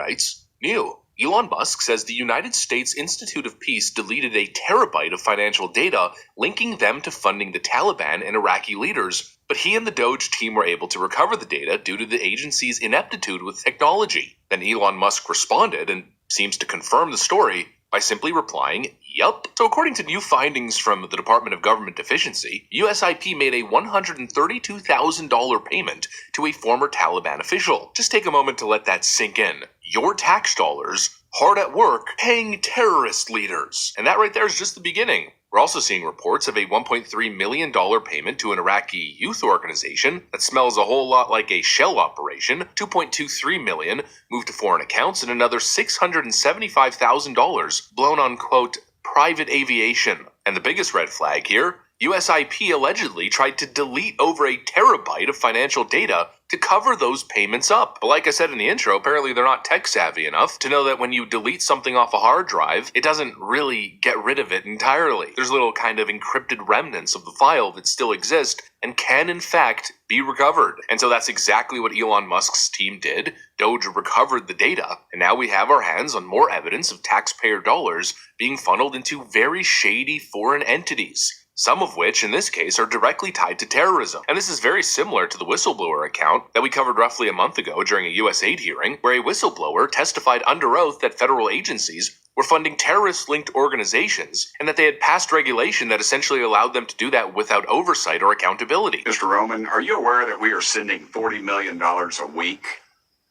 writes, New. Elon Musk says the United States Institute of Peace deleted a terabyte of financial data linking them to funding the Taliban and Iraqi leaders, but he and the DOGE team were able to recover the data due to the agency's ineptitude with technology. Then Elon Musk responded and seems to confirm the story by simply replying, yup. So according to new findings from the Department of Government Efficiency, USIP made a $132,000 payment to a former Taliban official. Just take a moment to let that sink in. Your tax dollars, hard at work, paying terrorist leaders. And that right there is just the beginning. We're also seeing reports of a $1.3 million payment to an Iraqi youth organization that smells a whole lot like a shell operation, $2.23 million moved to foreign accounts, and another $675,000 blown on, quote, private aviation. And the biggest red flag here, USIP allegedly tried to delete over a terabyte of financial data to cover those payments up. But like I said in the intro, apparently they're not tech savvy enough to know that when you delete something off a hard drive, it doesn't really get rid of it entirely. There's little kind of encrypted remnants of the file that still exist and can in fact be recovered. And so that's exactly what Elon Musk's team did. DOGE recovered the data, and now we have our hands on more evidence of taxpayer dollars being funneled into very shady foreign entities. Some of which, in this case, are directly tied to terrorism. And this is very similar to the whistleblower account that we covered roughly a month ago during a USAID hearing, where a whistleblower testified under oath that federal agencies were funding terrorist-linked organizations, and that they had passed regulation that essentially allowed them to do that without oversight or accountability. Mr. Roman, are you aware that we are sending $40 million a week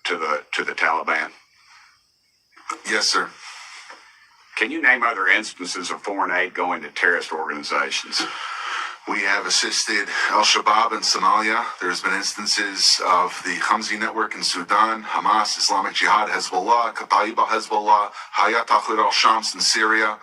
to the Taliban? Yes, sir. Can you name other instances of foreign aid going to terrorist organizations? We have assisted Al-Shabaab in Somalia. There's been instances of the Khamsi network in Sudan, Hamas, Islamic Jihad, Hezbollah, Kataiba Hezbollah, Hayat Tahrir al-Shams in Syria.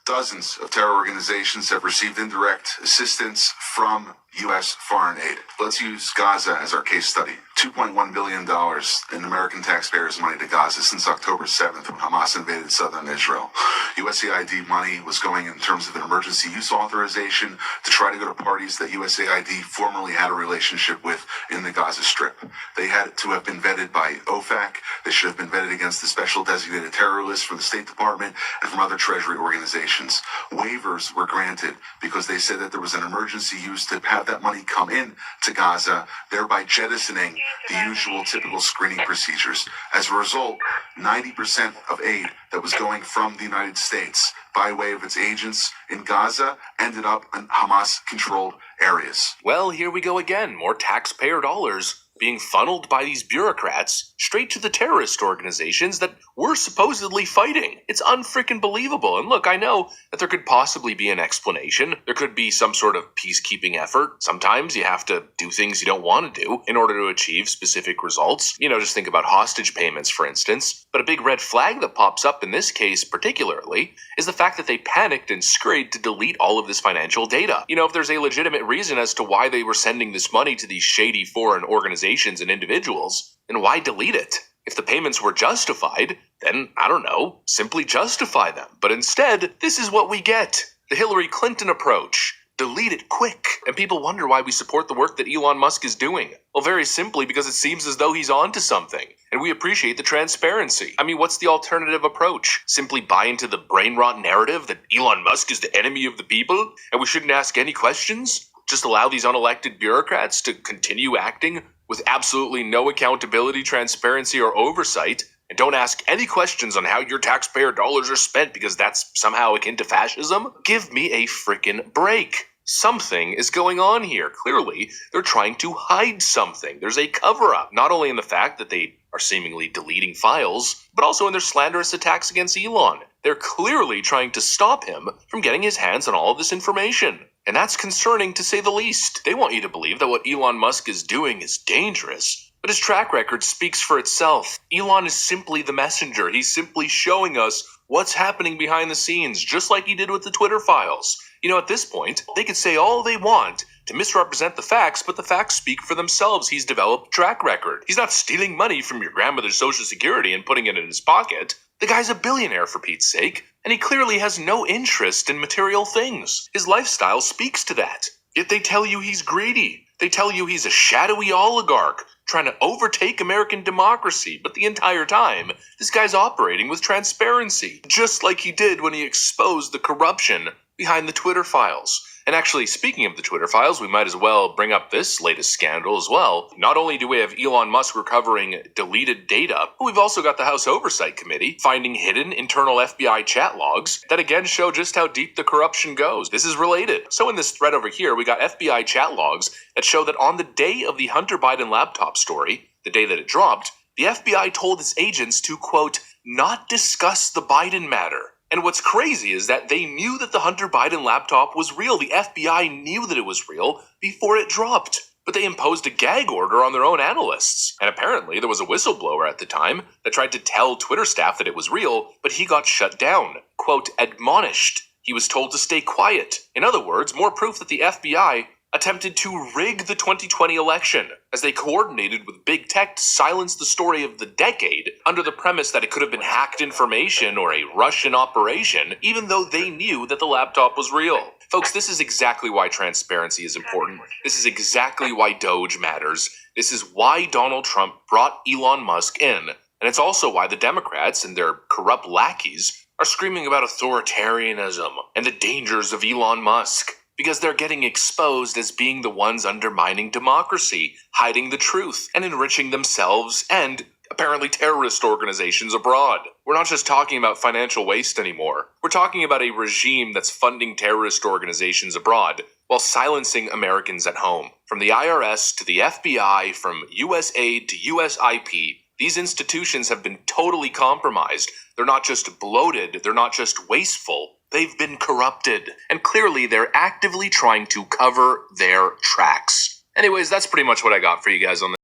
Dozens of terror organizations have received indirect assistance from U.S. foreign aid. Let's use Gaza as our case study. $2.1 billion in American taxpayers' money to Gaza since October 7th when Hamas invaded southern Israel. USAID money was going in terms of an emergency use authorization to try to go to parties that USAID formerly had a relationship with in the Gaza Strip. They had to have been vetted by OFAC. They should have been vetted against the special designated terror list from the State Department and from other Treasury organizations. Waivers were granted because they said that there was an emergency use to have that money come in to Gaza, thereby jettisoning the usual typical screening procedures. As a result, 90% of aid that was going from the United States by way of its agents in Gaza ended up in Hamas-controlled areas. Well, here we go again. More taxpayer dollars being funneled by these bureaucrats straight to the terrorist organizations that we're supposedly fighting. It's unfreaking believable. And look, I know that there could possibly be an explanation. There could be some sort of peacekeeping effort. Sometimes you have to do things you don't want to do in order to achieve specific results. You know, just think about hostage payments, for instance. But a big red flag that pops up in this case particularly is the fact that they panicked and scurried to delete all of this financial data. You know, if there's a legitimate reason as to why they were sending this money to these shady foreign organizations and individuals, then why delete it? If the payments were justified, then, I don't know, simply justify them. But instead, this is what we get. The Hillary Clinton approach. Delete it quick. And people wonder why we support the work that Elon Musk is doing. Well, very simply because it seems as though he's onto something. And we appreciate the transparency. I mean, what's the alternative approach? Simply buy into the brain rot narrative that Elon Musk is the enemy of the people and we shouldn't ask any questions? Just allow these unelected bureaucrats to continue acting with absolutely no accountability, transparency, or oversight, and don't ask any questions on how your taxpayer dollars are spent because that's somehow akin to fascism? Give me a frickin' break. Something is going on here. Clearly, they're trying to hide something. There's a cover-up, not only in the fact that they are seemingly deleting files, but also in their slanderous attacks against Elon. They're clearly trying to stop him from getting his hands on all of this information. And that's concerning to say the least. They want you to believe that what Elon Musk is doing is dangerous, but his track record speaks for itself. Elon is simply the messenger. He's simply showing us what's happening behind the scenes, just like he did with the Twitter files. You know, at this point, they could say all they want to misrepresent the facts, but the facts speak for themselves. He's developed a track record. He's not stealing money from your grandmother's Social Security and putting it in his pocket. The guy's a billionaire, for Pete's sake, and he clearly has no interest in material things. His lifestyle speaks to that. Yet they tell you he's greedy. They tell you he's a shadowy oligarch trying to overtake American democracy, but the entire time, this guy's operating with transparency, just like he did when he exposed the corruption behind the Twitter files. And actually, speaking of the Twitter files, we might as well bring up this latest scandal as well. Not only do we have Elon Musk recovering deleted data, but we've also got the House Oversight Committee finding hidden internal FBI chat logs that again show just how deep the corruption goes. This is related. So in this thread over here, we got FBI chat logs that show that on the day of the Hunter Biden laptop story, the day that it dropped, the FBI told its agents to, quote, not discuss the Biden matter. And what's crazy is that they knew that the Hunter Biden laptop was real. The FBI knew that it was real before it dropped. But they imposed a gag order on their own analysts. And apparently there was a whistleblower at the time that tried to tell Twitter staff that it was real, but he got shut down. Quote, admonished. He was told to stay quiet. In other words, more proof that the FBI attempted to rig the 2020 election, as they coordinated with big tech to silence the story of the decade under the premise that it could have been hacked information or a Russian operation, even though they knew that the laptop was real. Folks, this is exactly why transparency is important. This is exactly why DOGE matters. This is why Donald Trump brought Elon Musk in. And it's also why the Democrats and their corrupt lackeys are screaming about authoritarianism and the dangers of Elon Musk. Because they're getting exposed as being the ones undermining democracy, hiding the truth, and enriching themselves and apparently terrorist organizations abroad. We're not just talking about financial waste anymore. We're talking about a regime that's funding terrorist organizations abroad while silencing Americans at home. From the IRS to the FBI, from USAID to USIP, these institutions have been totally compromised. They're not just bloated, they're not just wasteful. They've been corrupted, and clearly they're actively trying to cover their tracks. Anyways, that's pretty much what I got for you guys on this.